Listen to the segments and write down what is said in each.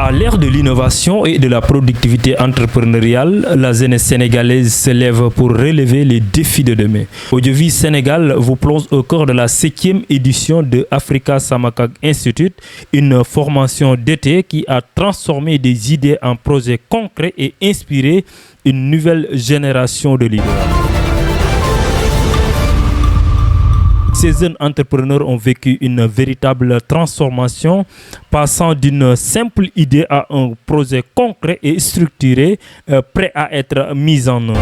À l'ère de l'innovation et de la productivité entrepreneuriale, la jeunesse sénégalaise se lève pour relever les défis de demain. Audiovis Sénégal vous plonge au cœur de la 7e édition de Africa Samakag Institute, une formation d'été qui a transformé des idées en projets concrets et inspiré une nouvelle génération de leaders. Ces jeunes entrepreneurs ont vécu une véritable transformation, passant d'une simple idée à un projet concret et structuré, prêt à être mis en œuvre.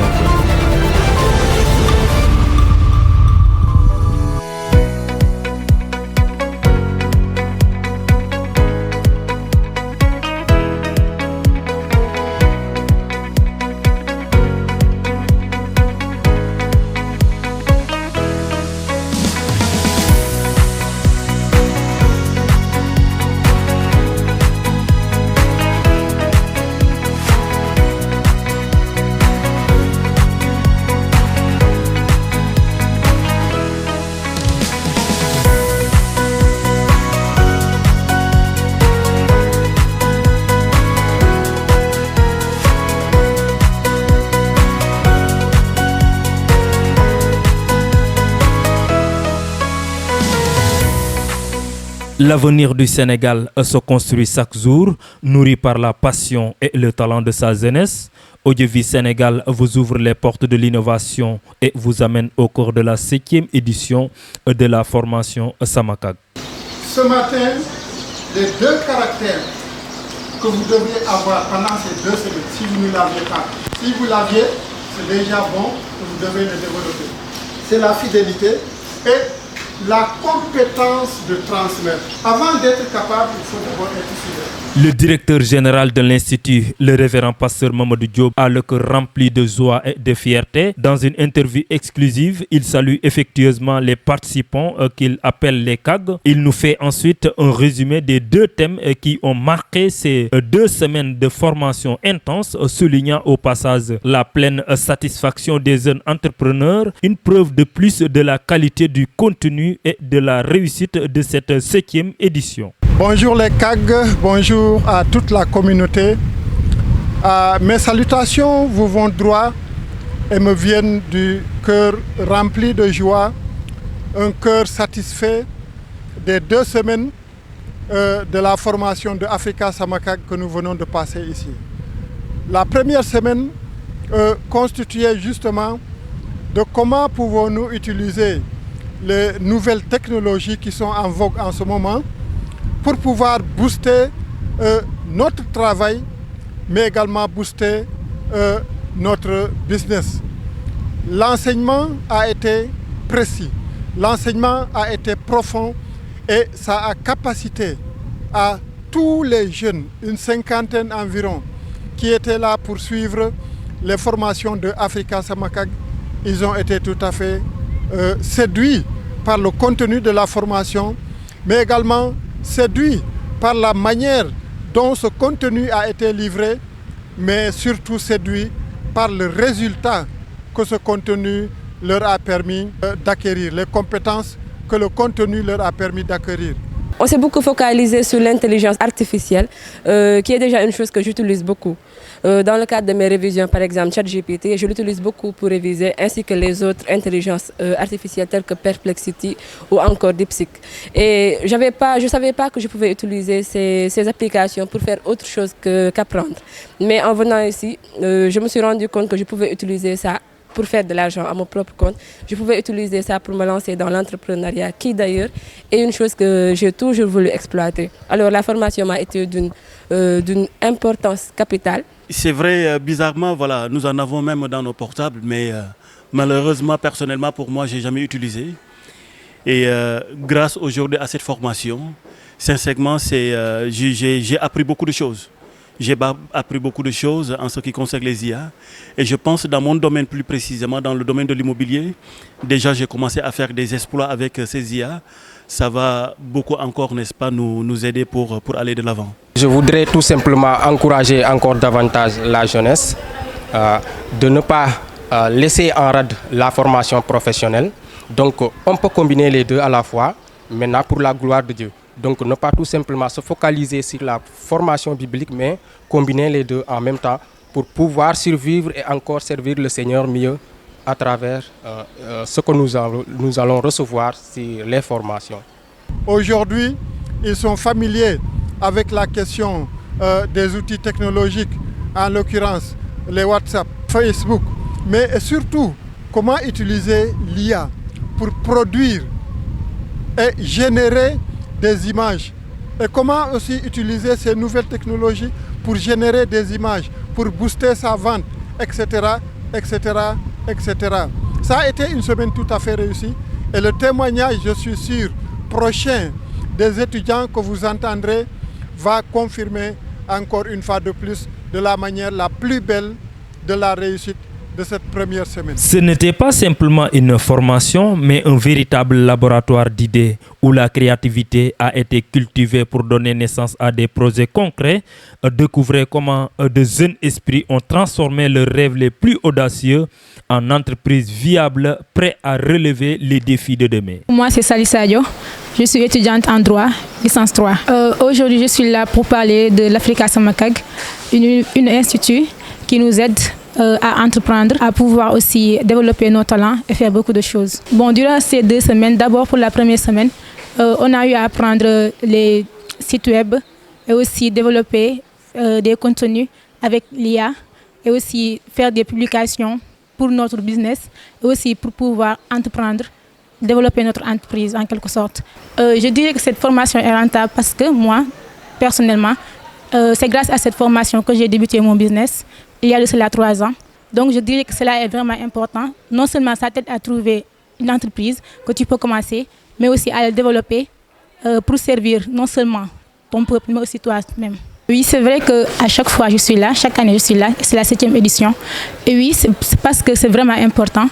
L'avenir du Sénégal se construit chaque jour, nourri par la passion et le talent de sa jeunesse. Audiovis Sénégal vous ouvre les portes de l'innovation et vous amène au cours de la 7e édition de la formation Samakag. Ce matin, les 2 caractères que vous devriez avoir pendant ces 2 semaines, si vous ne l'aviez pas, si vous l'aviez, c'est déjà bon, vous devez le développer. C'est la fidélité et la compétence de transmettre. Avant d'être capable, il faut d'abord être fidèle. Le directeur général de l'Institut, le révérend pasteur Mamadou Diop, a le cœur rempli de joie et de fierté. Dans une interview exclusive, il salue effectueusement les participants qu'il appelle les CAG. Il nous fait ensuite un résumé des 2 thèmes qui ont marqué ces 2 semaines de formation intense, soulignant au passage la pleine satisfaction des jeunes entrepreneurs, une preuve de plus de la qualité du contenu et de la réussite de cette 7e édition. Bonjour les CAG, bonjour à toute la communauté. Mes salutations vous vont droit et me viennent du cœur rempli de joie, un cœur satisfait des 2 semaines de la formation de Africa Samakag que nous venons de passer ici. La première semaine constituait justement de comment pouvons-nous utiliser les nouvelles technologies qui sont en vogue en ce moment pour pouvoir booster notre travail, mais également booster notre business. L'enseignement a été précis, l'enseignement a été profond et ça a capacité à tous les jeunes, une 50aine environ, qui étaient là pour suivre les formations de Africa Samakag. Ils ont été tout à fait séduits par le contenu de la formation, mais également séduits par la manière dont ce contenu a été livré, mais surtout séduits par le résultat que ce contenu leur a permis d'acquérir, les compétences que le contenu leur a permis d'acquérir. On s'est beaucoup focalisé sur l'intelligence artificielle, qui est déjà une chose que j'utilise beaucoup. Dans le cadre de mes révisions, par exemple, ChatGPT, je l'utilise beaucoup pour réviser, ainsi que les autres intelligences artificielles telles que Perplexity ou encore DeepSeek. Et je ne savais pas que je pouvais utiliser ces applications pour faire autre chose qu'apprendre. Mais en venant ici, je me suis rendu compte que je pouvais utiliser ça pour faire de l'argent à mon propre compte. Je pouvais utiliser ça pour me lancer dans l'entrepreneuriat, qui d'ailleurs est une chose que j'ai toujours voulu exploiter. Alors la formation m'a été d'une importance capitale. C'est vrai, bizarrement, voilà, nous en avons même dans nos portables, mais malheureusement, personnellement, pour moi, je n'ai jamais utilisé. Et grâce aujourd'hui à cette formation, sincèrement, j'ai appris beaucoup de choses. J'ai appris beaucoup de choses en ce qui concerne les IA. Et je pense dans mon domaine plus précisément, dans le domaine de l'immobilier, déjà j'ai commencé à faire des exploits avec ces IA. Ça va beaucoup encore, n'est-ce pas, nous aider pour aller de l'avant. Je voudrais tout simplement encourager encore davantage la jeunesse de ne pas laisser en rade la formation professionnelle. Donc on peut combiner les deux à la fois, maintenant pour la gloire de Dieu. Donc ne pas tout simplement se focaliser sur la formation biblique, mais combiner les deux en même temps pour pouvoir survivre et encore servir le Seigneur mieux à travers ce que nous allons recevoir sur les formations. Aujourd'hui, ils sont familiers avec la question des outils technologiques, en l'occurrence les WhatsApp, Facebook, mais surtout comment utiliser l'IA pour produire et générer des images. Et comment aussi utiliser ces nouvelles technologies pour générer des images, pour booster sa vente, etc., etc., etc. Ça a été une semaine tout à fait réussie. Et le témoignage, je suis sûr, prochain des étudiants que vous entendrez va confirmer encore une fois de plus de la manière la plus belle de la réussite de cette première semaine. Ce n'était pas simplement une formation, mais un véritable laboratoire d'idées où la créativité a été cultivée pour donner naissance à des projets concrets. Découvrez comment de jeunes esprits ont transformé leurs rêves les plus audacieux en entreprises viables, prêts à relever les défis de demain. Moi, c'est Sali Sadio. Je suis étudiante en droit, licence 3. Aujourd'hui, je suis là pour parler de l'Africa Samakag, une institut qui nous aide à entreprendre, à pouvoir aussi développer nos talents et faire beaucoup de choses. Bon, durant ces 2 semaines, d'abord pour la première semaine, on a eu à apprendre les sites web et aussi développer des contenus avec l'IA et aussi faire des publications pour notre business et aussi pour pouvoir entreprendre, développer notre entreprise en quelque sorte. Je dirais que cette formation est rentable parce que moi, personnellement, c'est grâce à cette formation que j'ai débuté mon business il y a de cela 3 ans. Donc je dirais que cela est vraiment important. Non seulement ça t'aide à trouver une entreprise que tu peux commencer, mais aussi à la développer pour servir non seulement ton peuple, mais aussi toi-même. Oui, c'est vrai qu'à chaque fois je suis là, chaque année je suis là, c'est la 7e édition. Et oui, c'est parce que c'est vraiment important.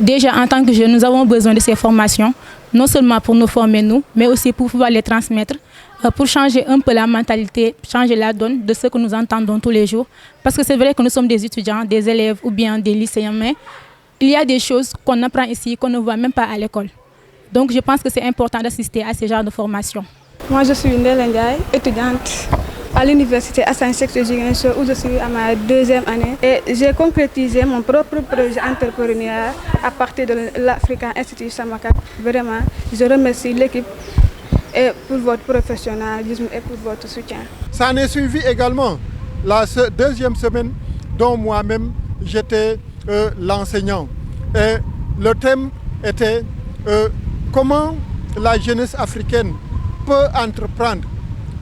Déjà en tant que jeunes, nous avons besoin de ces formations, non seulement pour nous former nous, mais aussi pour pouvoir les transmettre, pour changer un peu la mentalité, changer la donne de ce que nous entendons tous les jours. Parce que c'est vrai que nous sommes des étudiants, des élèves ou bien des lycéens, mais il y a des choses qu'on apprend ici qu'on ne voit même pas à l'école. Donc je pense que c'est important d'assister à ce genre de formation. Moi je suis Ndella Ndiaye, étudiante à l'université Assane Seck de Ziguinchor où je suis à ma 2e année. Et j'ai concrétisé mon propre projet entrepreneurial à partir de l'African Institute Samakak. Vraiment, je remercie l'équipe et pour votre professionnalisme et pour votre soutien. Ça en est suivi également la 2e semaine dont moi-même j'étais l'enseignant. Et le thème était comment la jeunesse africaine peut entreprendre,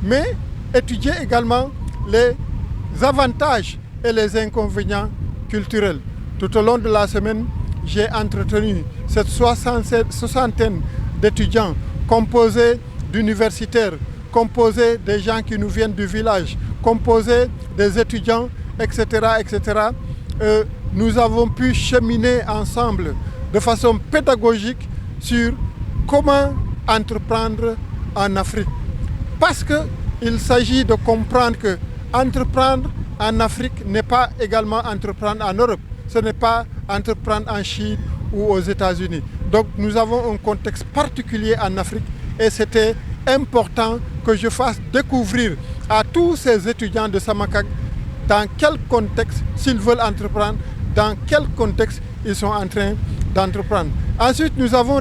mais étudier également les avantages et les inconvénients culturels. Tout au long de la semaine, j'ai entretenu cette soixantaine d'étudiants composés d'universitaires, composés des gens qui nous viennent du village, composés des étudiants, etc., etc. Nous avons pu cheminer ensemble de façon pédagogique sur comment entreprendre en Afrique. Parce qu'il s'agit de comprendre que entreprendre en Afrique n'est pas également entreprendre en Europe. Ce n'est pas entreprendre en Chine ou aux États-Unis. Donc nous avons un contexte particulier en Afrique et c'était important que je fasse découvrir à tous ces étudiants de Samakak dans quel contexte, s'ils veulent entreprendre, dans quel contexte ils sont en train d'entreprendre. Ensuite, nous avons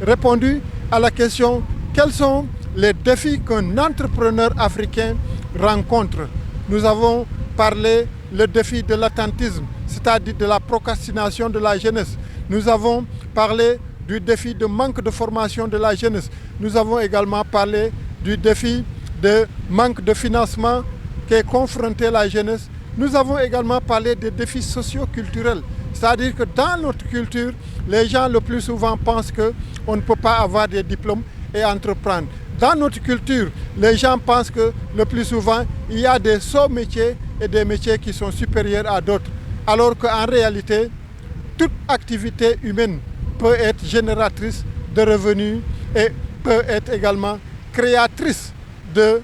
répondu à la question quels sont les défis qu'un entrepreneur africain rencontre. Nous avons parlé le défi de l'attentisme, c'est-à-dire de la procrastination de la jeunesse. Nous avons parlé du défi de manque de formation de la jeunesse. Nous avons également parlé du défi de manque de financement qu'est confrontée la jeunesse. Nous avons également parlé des défis socio-culturels. C'est-à-dire que dans notre culture, les gens le plus souvent pensent qu'on ne peut pas avoir des diplômes et entreprendre. Dans notre culture, les gens pensent que le plus souvent, il y a des sots métiers et des métiers qui sont supérieurs à d'autres. Alors qu'en réalité, toute activité humaine peut être génératrice de revenus et peut être également créatrice de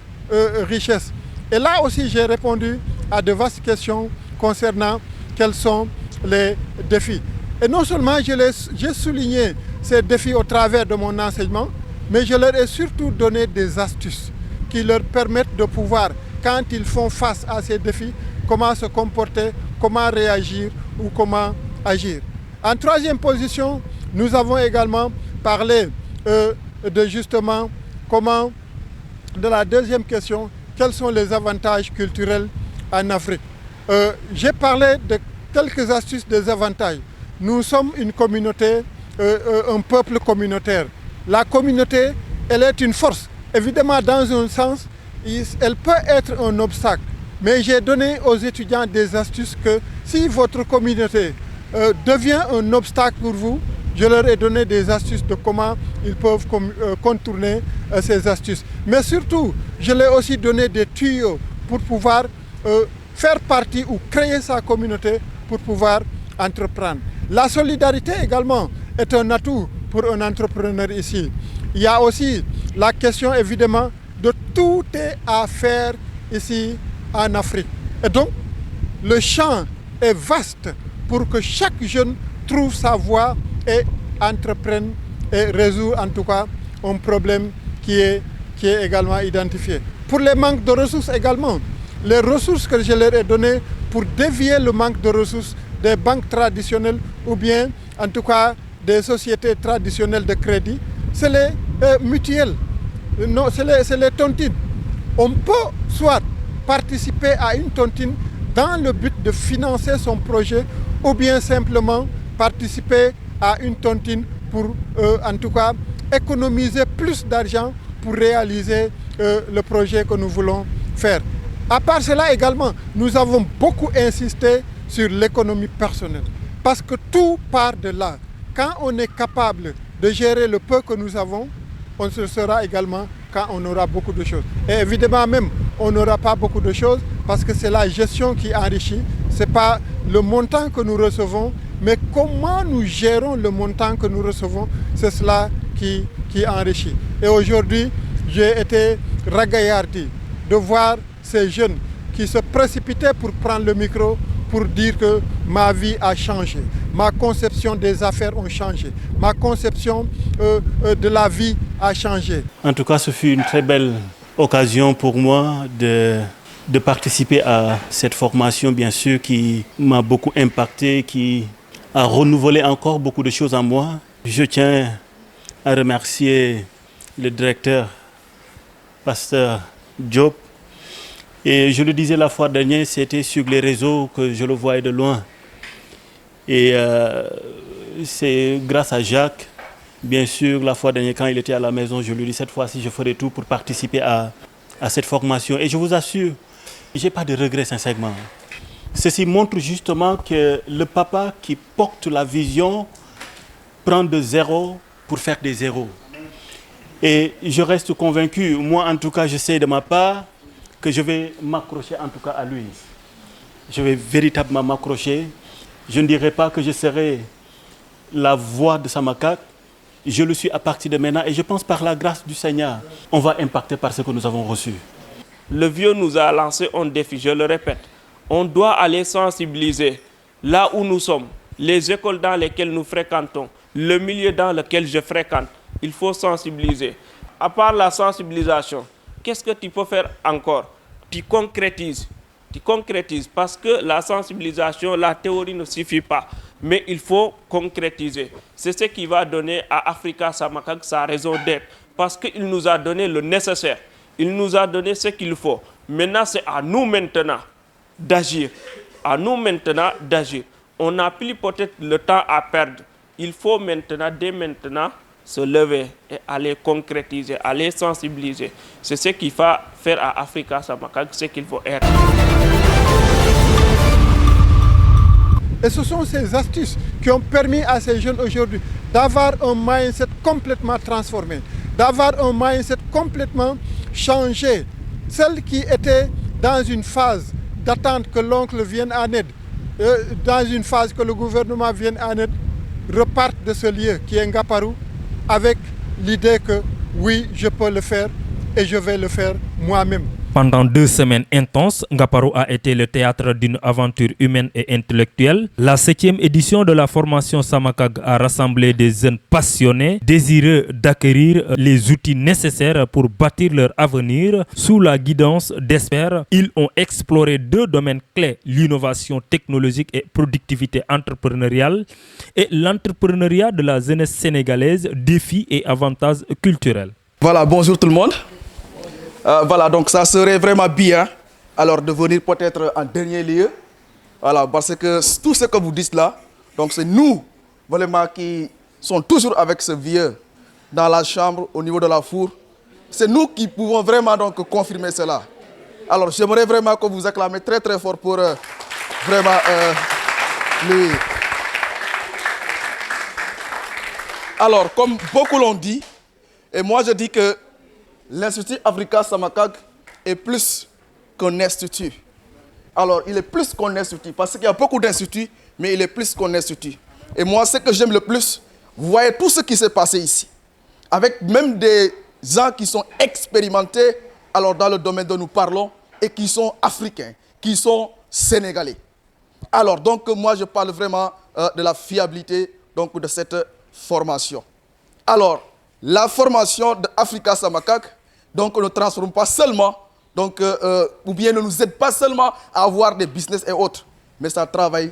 richesse. Et là aussi, j'ai répondu à de vastes questions concernant quels sont les défis. Et non seulement j'ai souligné ces défis au travers de mon enseignement, mais je leur ai surtout donné des astuces qui leur permettent de pouvoir, quand ils font face à ces défis, comment se comporter, comment réagir ou comment agir. En troisième position, nous avons également parlé de justement comment, de la deuxième question, quels sont les avantages culturels en Afrique. J'ai parlé de quelques astuces des avantages. Nous sommes une communauté, un peuple communautaire. La communauté, elle est une force. Évidemment, dans un sens, elle peut être un obstacle. Mais j'ai donné aux étudiants des astuces que si votre communauté devient un obstacle pour vous, je leur ai donné des astuces de comment ils peuvent contourner ces astuces. Mais surtout, je leur ai aussi donné des tuyaux pour pouvoir faire partie ou créer sa communauté pour pouvoir entreprendre. La solidarité également est un atout pour un entrepreneur ici. Il y a aussi la question évidemment de tout est à faire ici en Afrique. Et donc, le champ est vaste pour que chaque jeune trouve sa voie et entreprenne et résout en tout cas un problème qui est également identifié. Pour les manques de ressources également, les ressources que je leur ai données pour dévier le manque de ressources des banques traditionnelles ou bien en tout cas des sociétés traditionnelles de crédit, c'est les mutuelles, non, c'est les tontines. On peut soit participer à une tontine dans le but de financer son projet ou bien simplement participer à une tontine pour en tout cas économiser plus d'argent pour réaliser le projet que nous voulons faire. À part cela également, nous avons beaucoup insisté sur l'économie personnelle parce que tout part de là. Quand on est capable de gérer le peu que nous avons, on se sera également quand on aura beaucoup de choses. Et évidemment même, on n'aura pas beaucoup de choses parce que c'est la gestion qui enrichit. Ce n'est pas le montant que nous recevons, mais comment nous gérons le montant que nous recevons, c'est cela qui enrichit. Et aujourd'hui, j'ai été ragaillardi de voir ces jeunes qui se précipitaient pour prendre le micro pour dire que ma vie a changé, ma conception des affaires a changé, ma conception de la vie a changé. En tout cas, ce fut une très belle occasion pour moi de participer à cette formation, bien sûr, qui m'a beaucoup impacté, qui a renouvelé encore beaucoup de choses en moi. Je tiens à remercier le directeur, Pasteur Diop. Et je le disais la fois dernière, c'était sur les réseaux que je le voyais de loin. Et c'est grâce à Jacques, bien sûr, la fois dernière, quand il était à la maison, je lui ai dit cette fois-ci, je ferai tout pour participer à cette formation. Et je vous assure, je n'ai pas de regrets sincèrement. Ceci montre justement que le papa qui porte la vision prend de zéro pour faire des zéros. Et je reste convaincu, moi en tout cas, je sais de ma part, que je vais m'accrocher en tout cas à lui. Je vais véritablement m'accrocher. Je ne dirai pas que je serai la voix de Samakak. Je le suis à partir de maintenant et je pense par la grâce du Seigneur, on va impacter par ce que nous avons reçu. Le vieux nous a lancé un défi, je le répète. On doit aller sensibiliser là où nous sommes, les écoles dans lesquelles nous fréquentons, le milieu dans lequel je fréquente. Il faut sensibiliser. À part la sensibilisation, qu'est-ce que tu peux faire encore? Tu concrétises parce que la sensibilisation, la théorie ne suffit pas, mais il faut concrétiser. C'est ce qui va donner à Africa Samakak sa raison d'être, parce qu'il nous a donné le nécessaire, il nous a donné ce qu'il faut. Maintenant, c'est à nous maintenant d'agir, On n'a plus peut-être le temps à perdre. Il faut maintenant, dès maintenant, se lever et aller concrétiser, aller sensibiliser. C'est ce qu'il va faire à Africa Samakak, ce qu'il faut être. Et ce sont ces astuces qui ont permis à ces jeunes aujourd'hui d'avoir un mindset complètement transformé, d'avoir un mindset complètement changé. Celles qui étaient dans une phase d'attente que l'oncle vienne en aide, dans une phase que le gouvernement vienne en aide, repartent de ce lieu qui est Ngaparou, avec l'idée que oui, je peux le faire et je vais le faire moi-même. Pendant 2 semaines intenses, Ngaparo a été le théâtre d'une aventure humaine et intellectuelle. La 7e édition de la formation Samakag a rassemblé des jeunes passionnés, désireux d'acquérir les outils nécessaires pour bâtir leur avenir. Sous la guidance d'experts, ils ont exploré 2 domaines clés, l'innovation technologique et productivité entrepreneuriale, et l'entrepreneuriat de la jeunesse sénégalaise, défis et avantages culturels. Voilà, bonjour tout le monde. Voilà, donc ça serait vraiment bien alors de venir peut-être en dernier lieu. Voilà, parce que tout ce que vous dites là, donc c'est nous vraiment qui sommes toujours avec ce vieux dans la chambre au niveau de la four. C'est nous qui pouvons vraiment donc confirmer cela. Alors j'aimerais vraiment que vous acclamez très très fort pour vraiment lui. Alors comme beaucoup l'ont dit, et moi je dis que l'Institut Africa Samakag est plus qu'un institut. Alors, il est plus qu'un institut, parce qu'il y a beaucoup d'instituts, mais il est plus qu'un institut. Et moi, ce que j'aime le plus, vous voyez tout ce qui s'est passé ici, avec même des gens qui sont expérimentés alors dans le domaine dont nous parlons, et qui sont africains, qui sont sénégalais. Alors, donc, moi, je parle vraiment de la fiabilité donc, de cette formation. Alors, la formation de Africa Samakag, donc, ne transforme pas seulement, donc, ou bien ne nous aide pas seulement à avoir des business et autres, mais ça travaille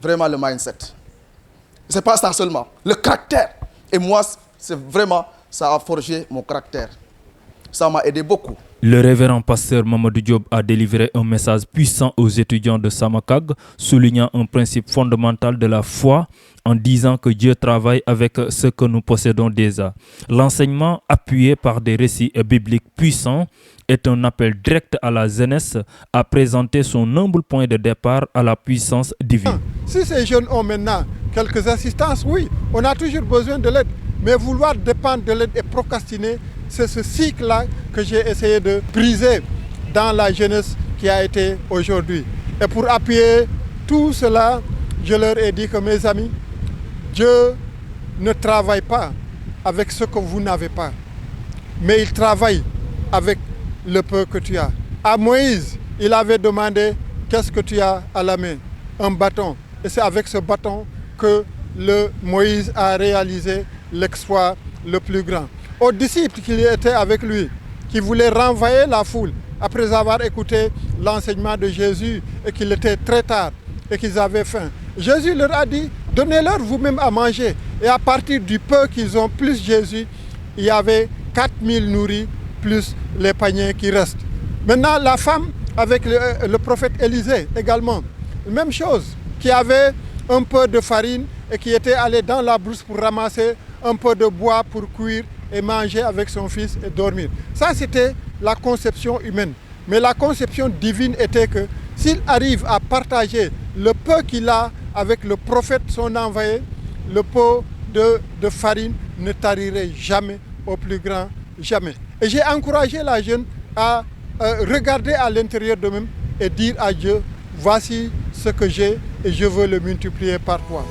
vraiment le mindset. Ce n'est pas ça seulement, le caractère. Et moi, c'est vraiment, ça a forgé mon caractère. Ça m'a aidé beaucoup. Le révérend pasteur Mamadou Diop a délivré un message puissant aux étudiants de Samakag, soulignant un principe fondamental de la foi en disant que Dieu travaille avec ce que nous possédons déjà. L'enseignement, appuyé par des récits bibliques puissants, est un appel direct à la jeunesse à présenter son humble point de départ à la puissance divine. Si ces jeunes ont maintenant quelques assistances, oui, on a toujours besoin de l'aide. Mais vouloir dépendre de l'aide et procrastiner, c'est ce cycle-là que j'ai essayé de briser dans la jeunesse qui a été aujourd'hui. Et pour appuyer tout cela, je leur ai dit que mes amis, Dieu ne travaille pas avec ce que vous n'avez pas, mais il travaille avec le peu que tu as. À Moïse, il avait demandé qu'est-ce que tu as à la main? Un bâton. Et c'est avec ce bâton que Moïse a réalisé l'exploit le plus grand. Aux disciples qui étaient avec lui, qui voulaient renvoyer la foule après avoir écouté l'enseignement de Jésus et qu'il était très tard et qu'ils avaient faim. Jésus leur a dit, donnez-leur vous-même à manger. Et à partir du peu qu'ils ont plus Jésus, il y avait 4000 nourris plus les paniers qui restent. Maintenant, la femme avec le prophète Élisée également, même chose, qui avait un peu de farine et qui était allée dans la brousse pour ramasser un peu de bois pour cuire et manger avec son fils et dormir. Ça, c'était la conception humaine. Mais la conception divine était que s'il arrive à partager le peu qu'il a avec le prophète, son envoyé, le pot de farine ne tarirait jamais au plus grand jamais. Et j'ai encouragé la jeune à regarder à l'intérieur d'eux-mêmes et dire à Dieu, voici ce que j'ai et je veux le multiplier par toi.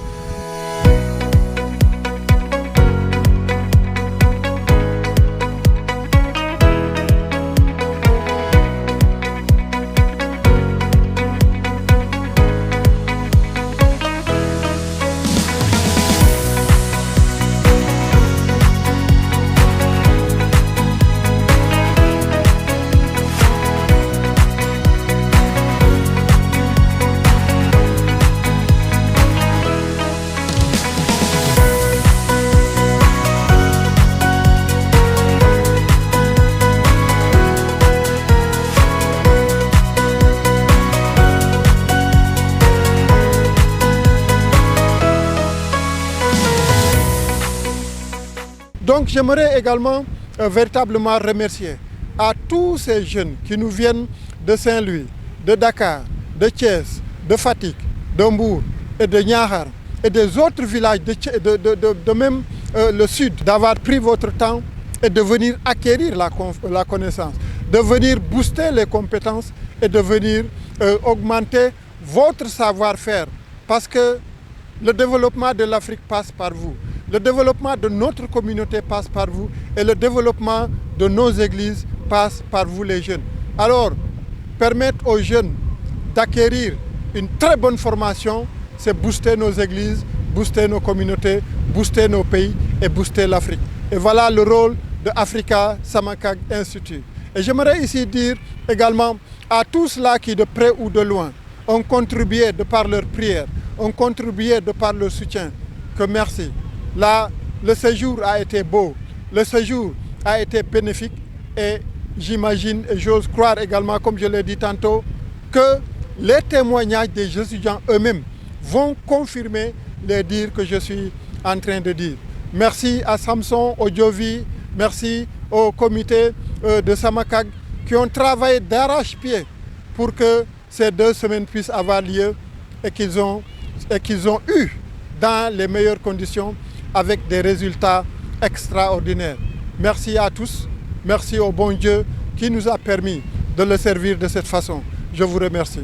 Donc j'aimerais également véritablement remercier à tous ces jeunes qui nous viennent de Saint-Louis, de Dakar, de Thiès, de Fatick, d'Mbour et de Niakhar et des autres villages de même le sud, d'avoir pris votre temps et de venir acquérir la connaissance, de venir booster les compétences et de venir augmenter votre savoir-faire. Parce que le développement de l'Afrique passe par vous. Le développement de notre communauté passe par vous et le développement de nos églises passe par vous les jeunes. Alors, permettre aux jeunes d'acquérir une très bonne formation, c'est booster nos églises, booster nos communautés, booster nos pays et booster l'Afrique. Et voilà le rôle de Africa Samakag Institute. Et j'aimerais ici dire également à tous ceux qui, de près ou de loin, ont contribué de par leur prière, ont contribué de par leur soutien, que merci. Là, le séjour a été beau, le séjour a été bénéfique et j'imagine et j'ose croire également, comme je l'ai dit tantôt, que les témoignages des étudiants eux-mêmes vont confirmer les dires que je suis en train de dire. Merci à Samson, au Diovi, merci au comité de Samakag qui ont travaillé d'arrache-pied pour que ces 2 semaines puissent avoir lieu et qu'ils ont eu dans les meilleures conditions avec des résultats extraordinaires. Merci à tous, merci au bon Dieu qui nous a permis de le servir de cette façon. Je vous remercie.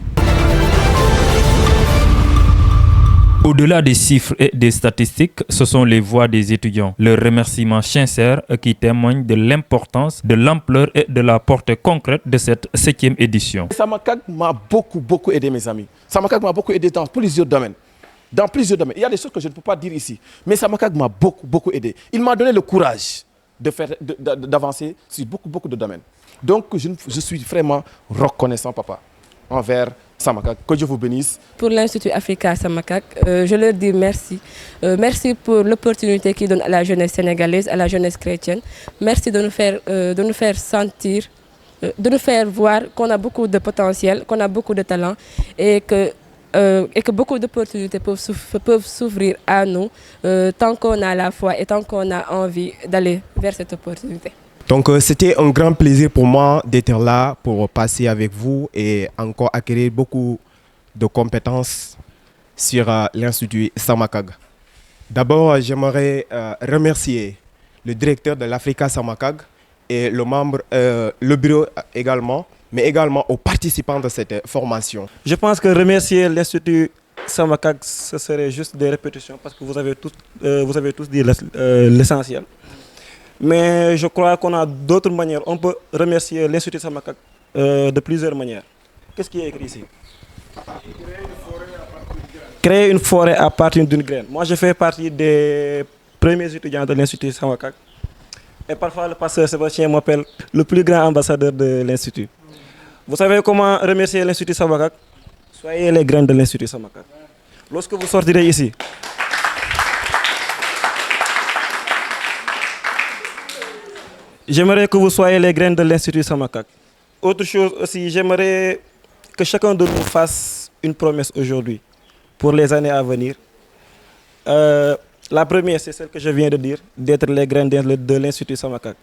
Au-delà des chiffres et des statistiques, ce sont les voix des étudiants. Leurs remerciements sincères qui témoignent de l'importance, de l'ampleur et de la portée concrète de cette 7e édition. Samakag m'a beaucoup aidé, mes amis. Samakag m'a beaucoup aidé dans plusieurs domaines. Dans plusieurs domaines. Il y a des choses que je ne peux pas dire ici. Mais Samakag m'a beaucoup aidé. Il m'a donné le courage d'avancer sur beaucoup de domaines. Donc, je suis vraiment reconnaissant, papa, envers Samakag. Que Dieu vous bénisse. Pour l'Institut Africa Samakag, je leur dis merci. Merci pour l'opportunité qu'ils donnent à la jeunesse sénégalaise, à la jeunesse chrétienne. Merci de nous faire sentir, de nous faire voir qu'on a beaucoup de potentiel, qu'on a beaucoup de talent et que beaucoup d'opportunités peuvent s'ouvrir à nous tant qu'on a la foi et tant qu'on a envie d'aller vers cette opportunité. Donc c'était un grand plaisir pour moi d'être là pour passer avec vous et encore acquérir beaucoup de compétences sur l'Institut Samakag. D'abord, j'aimerais remercier le directeur de l'Africa Samakag et le bureau également, mais également aux participants de cette formation. Je pense que remercier l'Institut Samakag, ce serait juste des répétitions parce que vous avez tous dit l'essentiel. Mais je crois qu'on a d'autres manières. On peut remercier l'Institut Samakag de plusieurs manières. Qu'est-ce qui est écrit ici? Créer une forêt à partir d'une graine. Moi, je fais partie des premiers étudiants de l'Institut Samakag. Et parfois, le pasteur Sébastien m'appelle le plus grand ambassadeur de l'Institut. Vous savez comment remercier l'Institut Samakag? Soyez les graines de l'Institut Samakag. Lorsque vous sortirez ici, j'aimerais que vous soyez les graines de l'Institut Samakag. Autre chose aussi, j'aimerais que chacun de nous fasse une promesse aujourd'hui pour les années à venir. La première, c'est celle que je viens de dire, d'être les graines de l'Institut Samakag.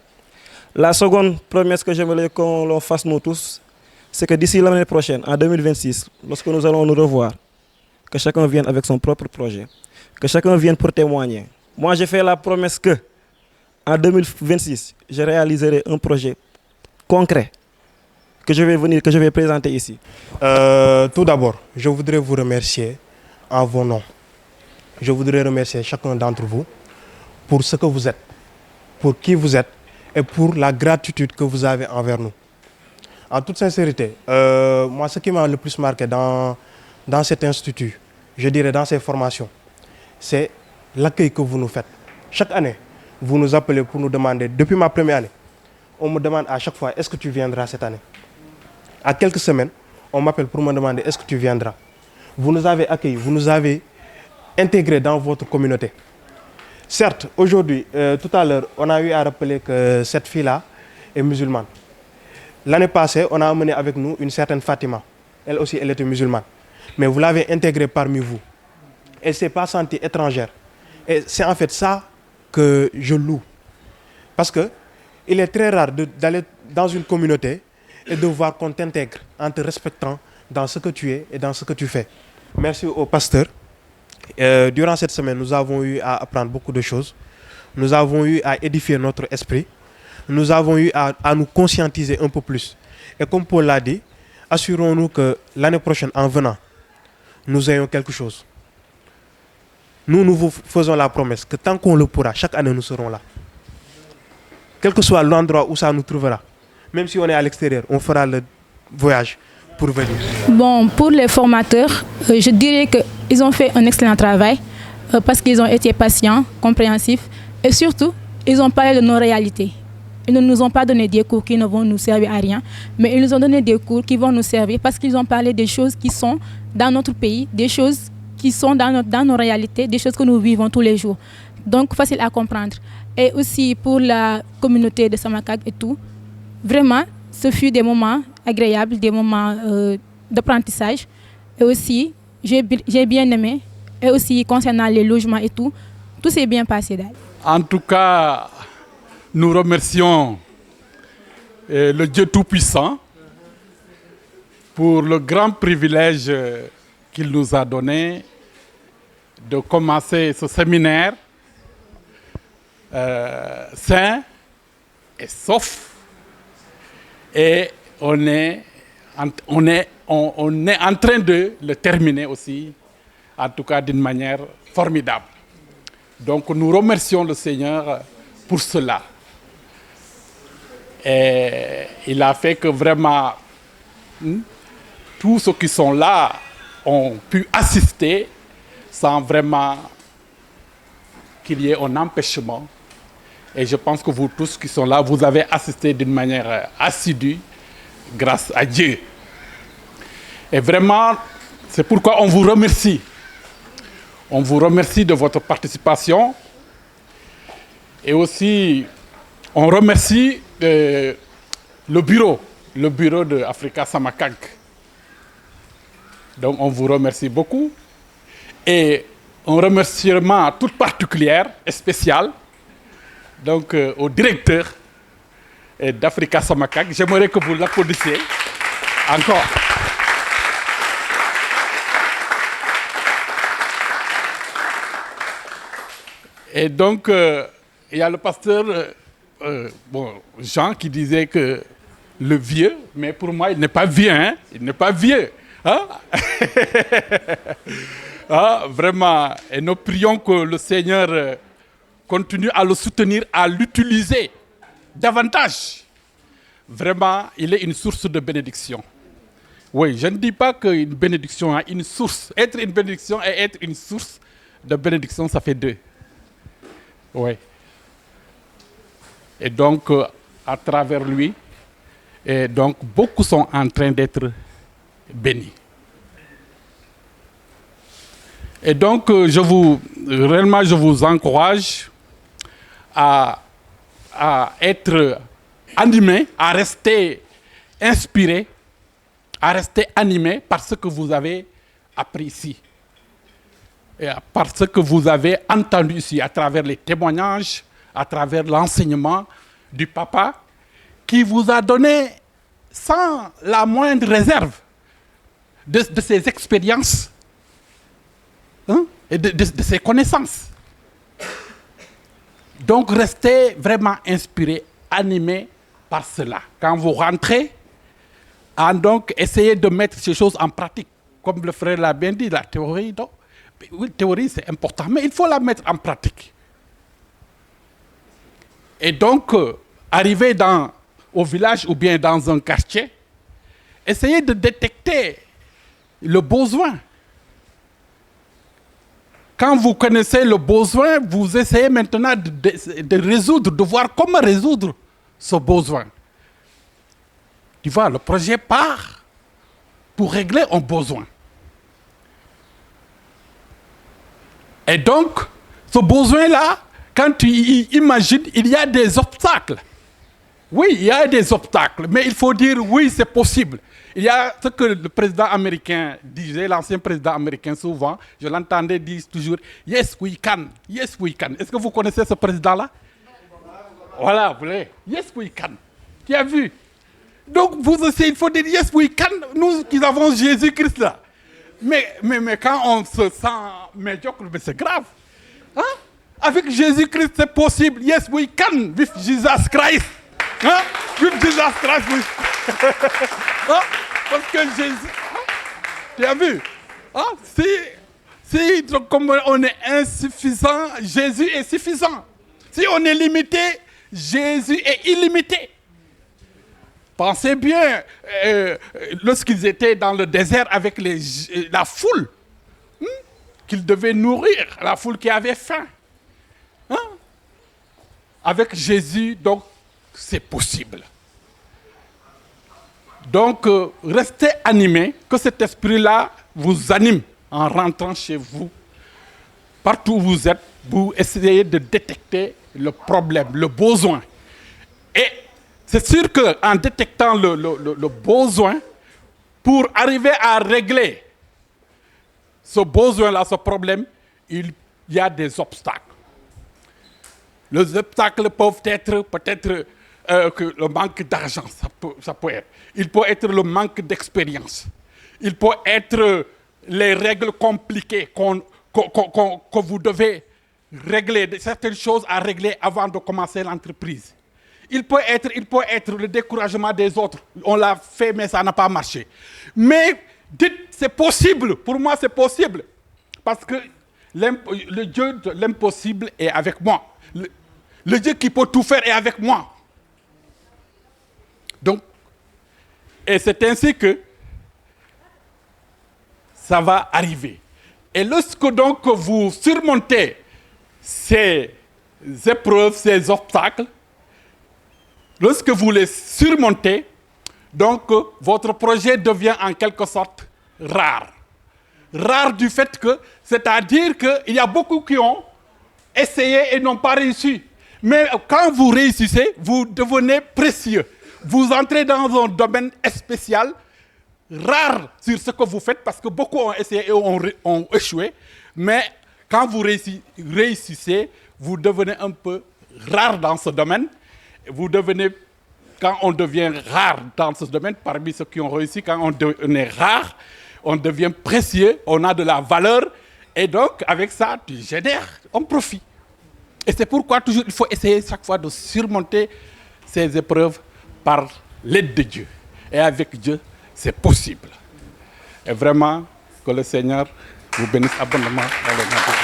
La seconde promesse que j'aimerais qu'on fasse nous tous, c'est que d'ici l'année prochaine, en 2026, lorsque nous allons nous revoir, que chacun vienne avec son propre projet, que chacun vienne pour témoigner. Moi, j'ai fait la promesse que en 2026, je réaliserai un projet concret que je vais présenter ici. Tout d'abord, je voudrais vous remercier en vos noms. Je voudrais remercier chacun d'entre vous pour ce que vous êtes, pour qui vous êtes et pour la gratitude que vous avez envers nous. En toute sincérité, moi, ce qui m'a le plus marqué dans cet institut, je dirais dans ces formations, c'est l'accueil que vous nous faites. Chaque année, vous nous appelez pour nous demander, depuis ma première année, on me demande à chaque fois, est-ce que tu viendras cette année? À quelques semaines, on m'appelle pour me demander, est-ce que tu viendras? Vous nous avez accueillis, vous nous avez intégrés dans votre communauté. Certes, aujourd'hui, tout à l'heure, on a eu à rappeler que cette fille-là est musulmane. L'année passée, on a amené avec nous une certaine Fatima. Elle aussi, elle était musulmane. Mais vous l'avez intégrée parmi vous. Elle ne s'est pas sentie étrangère. Et c'est en fait ça que je loue. Parce qu'il est très rare d'aller dans une communauté et de voir qu'on t'intègre en te respectant dans ce que tu es et dans ce que tu fais. Merci au pasteur. Durant cette semaine, nous avons eu à apprendre beaucoup de choses. Nous avons eu à édifier notre esprit. Nous avons eu à nous conscientiser un peu plus. Et comme Paul l'a dit, assurons-nous que l'année prochaine, en venant, nous ayons quelque chose. Nous vous faisons la promesse que tant qu'on le pourra, chaque année nous serons là. Quel que soit l'endroit où ça nous trouvera, même si on est à l'extérieur, on fera le voyage pour venir? Bon, pour les formateurs, je dirais qu'ils ont fait un excellent travail parce qu'ils ont été patients, compréhensifs et surtout, ils ont parlé de nos réalités. Ils ne nous ont pas donné des cours qui ne vont nous servir à rien, mais ils nous ont donné des cours qui vont nous servir parce qu'ils ont parlé des choses qui sont dans notre pays, des choses qui sont dans nos réalités, des choses que nous vivons tous les jours. Donc, facile à comprendre. Et aussi pour la communauté de Samakag et tout, vraiment, ce fut des moments agréables, des moments d'apprentissage. Et aussi, j'ai bien aimé. Et aussi, concernant les logements et tout s'est bien passé. En tout cas, nous remercions le Dieu Tout-Puissant pour le grand privilège qu'il nous a donné de commencer ce séminaire sain et sauf. Et on est en train de le terminer aussi, en tout cas d'une manière formidable. Donc nous remercions le Seigneur pour cela. Et il a fait que vraiment tous ceux qui sont là ont pu assister sans vraiment qu'il y ait un empêchement. Et je pense que vous tous qui sont là, vous avez assisté d'une manière assidue grâce à Dieu. Et vraiment, c'est pourquoi on vous remercie. On vous remercie de votre participation. Et aussi, on remercie le bureau de Africa Samakag. Donc, on vous remercie beaucoup. Et un remerciement tout particulier et spécial donc, au directeur d'Africa Samakag. J'aimerais que vous l'applaudissiez encore. Et donc, il y a le pasteur Jean qui disait que le vieux, mais pour moi, il n'est pas vieux, hein? Il n'est pas vieux. Hein? Ah, vraiment, et nous prions que le Seigneur continue à le soutenir, à l'utiliser davantage. Vraiment, il est une source de bénédiction. Oui, je ne dis pas qu'une bénédiction a une source. Être une bénédiction et être une source de bénédiction, ça fait deux. Oui. Et donc, à travers lui, et donc, beaucoup sont en train d'être bénis. Et donc, je vous encourage à être animé, à rester inspiré, à rester animé par ce que vous avez appris ici. Et par ce que vous avez entendu ici, à travers les témoignages, à travers l'enseignement du papa, qui vous a donné sans la moindre réserve de ses expériences, hein, et de ses connaissances. Donc, restez vraiment inspiré, animé par cela. Quand vous rentrez, donc essayez de mettre ces choses en pratique. Comme le frère l'a bien dit, la théorie, donc, oui, la théorie c'est important, mais il faut la mettre en pratique. Et donc, arriver au village ou bien dans un quartier, essayez de détecter le besoin. Quand vous connaissez le besoin, vous essayez maintenant de voir comment résoudre ce besoin. Tu vois, le projet part pour régler un besoin. Et donc, ce besoin-là, quand tu imagines, il y a des obstacles. Oui, il y a des obstacles, mais il faut dire oui, c'est possible. Il y a ce que le président américain disait, l'ancien président américain souvent, je l'entendais dire toujours, yes we can, yes we can. Est-ce que vous connaissez ce président-là? Voilà, vous voyez, yes we can. Tu as vu? Donc vous aussi, il faut dire yes we can, nous qui avons Jésus-Christ là. Mais quand on se sent médiocre, c'est grave. Hein? Avec Jésus-Christ, c'est possible. Yes we can, with Jesus Christ. Hein? With Jesus Christ, oui. Hein? Parce que Jésus, hein? Tu as vu? Hein? Si comme on est insuffisant, Jésus est suffisant. Si on est limité, Jésus est illimité. Pensez bien, lorsqu'ils étaient dans le désert avec la foule, qu'ils devaient nourrir, la foule qui avait faim. Hein? Avec Jésus, donc, c'est possible. Donc, restez animés, que cet esprit-là vous anime en rentrant chez vous. Partout où vous êtes, vous essayez de détecter le problème, le besoin. Et c'est sûr qu'en détectant le besoin, pour arriver à régler ce besoin-là, ce problème, il y a des obstacles. Les obstacles peuvent être peut-être le manque d'argent, ça peut être. Il peut être le manque d'expérience. Il peut être les règles compliquées que vous devez régler, certaines choses à régler avant de commencer l'entreprise. Il peut être le découragement des autres. On l'a fait, mais ça n'a pas marché. Mais dites, c'est possible. Pour moi, c'est possible. Parce que le Dieu de l'impossible est avec moi. Le Dieu qui peut tout faire est avec moi. Donc, et c'est ainsi que ça va arriver. Et lorsque donc vous surmontez ces épreuves, ces obstacles, lorsque vous les surmontez, donc votre projet devient en quelque sorte rare. Rare du fait que, c'est-à-dire qu'il y a beaucoup qui ont essayé et n'ont pas réussi. Mais quand vous réussissez, vous devenez précieux. Vous entrez dans un domaine spécial, rare sur ce que vous faites, parce que beaucoup ont essayé et ont échoué. Mais quand vous réussissez, vous devenez un peu rare dans ce domaine. Vous devenez, quand on devient rare dans ce domaine, parmi ceux qui ont réussi, quand on est rare, on devient précieux, on a de la valeur. Et donc, avec ça, tu génères un profit. Et c'est pourquoi toujours il faut essayer chaque fois de surmonter ces épreuves par l'aide de Dieu. Et avec Dieu, c'est possible. Et vraiment, que le Seigneur vous bénisse abondamment dans le nom de Jésus.